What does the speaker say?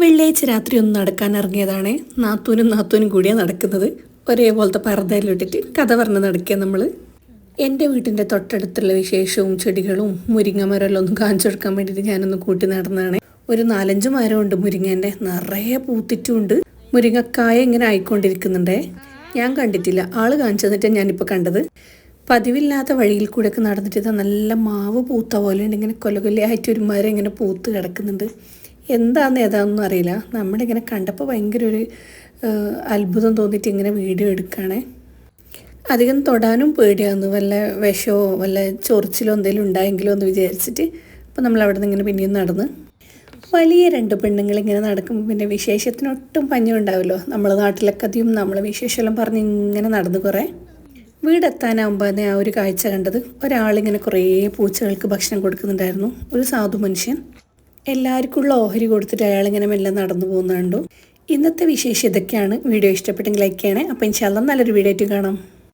വെള്ളിയാഴ്ച രാത്രി ഒന്ന് നടക്കാൻ ഇറങ്ങിയതാണ്. നാത്തൂനും കൂടിയാണ് നടക്കുന്നത്. ഒരേപോലത്തെ പർദ്ദയിലിട്ടിട്ട് കഥ പറഞ്ഞ് നടക്കുക നമ്മൾ. എൻ്റെ വീട്ടിൻ്റെ തൊട്ടടുത്തുള്ള വിശേഷവും ചെടികളും മുരിങ്ങ മരമെല്ലാം ഒന്ന് കാണിച്ചു കൊടുക്കാൻ വേണ്ടിയിട്ട് ഞാനൊന്ന് കൂട്ടി നടന്നതാണ്. ഒരു 4-5 മരമുണ്ട് മുരിങ്ങേൻ്റെ, നിറയെ പൂത്തിട്ടുമുണ്ട്. മുരിങ്ങക്കായ ഇങ്ങനെ ആയിക്കൊണ്ടിരിക്കുന്നുണ്ടേ. ഞാൻ കണ്ടിട്ടില്ല, ആള് കാണിച്ചു തന്നിട്ടാണ് ഞാനിപ്പോൾ കണ്ടത്. പതിവില്ലാത്ത വഴിയിൽ കൂടെയൊക്കെ നടന്നിട്ട് നല്ല മാവ് പൂത്ത പോലെ ഉണ്ട്. ഇങ്ങനെ കൊലകൊല്ലയായിട്ട് ഒരു മരം ഇങ്ങനെ പൂത്ത് കിടക്കുന്നുണ്ട്. എന്താണെന്ന് ഏതാണെന്നും അറിയില്ല. നമ്മുടെ ഇങ്ങനെ കണ്ടപ്പോൾ ഭയങ്കര ഒരു അത്ഭുതം തോന്നിയിട്ട് ഇങ്ങനെ വീഡിയോ എടുക്കുകയാണേ. അധികം തൊടാനും പേടിയാകുന്നു, വല്ല വിഷമോ വല്ല ചൊറിച്ചിലോ എന്തെങ്കിലും ഉണ്ടായെങ്കിലോ എന്ന് വിചാരിച്ചിട്ട്. അപ്പോൾ നമ്മൾ അവിടെ നിന്ന് ഇങ്ങനെ പിന്നെയും നടന്ന് വലിയ 2 പെണ്ണുങ്ങൾ ഇങ്ങനെ നടക്കുമ്പോൾ പിന്നെ വിശേഷത്തിനൊട്ടും പഞ്ഞം ഉണ്ടാവുമല്ലോ. നമ്മളെ നാട്ടിലൊക്കെ അധികം നമ്മളെ വിശേഷമെല്ലാം പറഞ്ഞ് ഇങ്ങനെ നടന്ന് കുറേ വീടെത്താനാകുമ്പോൾ ആ ഒരു കാഴ്ച കണ്ടത്. ഒരാളിങ്ങനെ കുറേ പൂച്ചകൾക്ക് ഭക്ഷണം കൊടുക്കുന്നുണ്ടായിരുന്നു. ഒരു സാധു മനുഷ്യൻ എല്ലാവർക്കും ഉള്ള ഓഹരി കൊടുത്തിട്ട് അയാളിങ്ങനെ മെല്ലെ നടന്നു പോകുന്നുണ്ടു. ഇന്നത്തെ വിശേഷം ഇതൊക്കെയാണ്. വീഡിയോ ഇഷ്ടപ്പെട്ടെങ്കിൽ ലൈക്ക് ചെയ്യണേ. അപ്പോൾ ഇൻഷാല്ലാ നല്ലൊരു വീഡിയോ ആയിട്ട് കാണാം.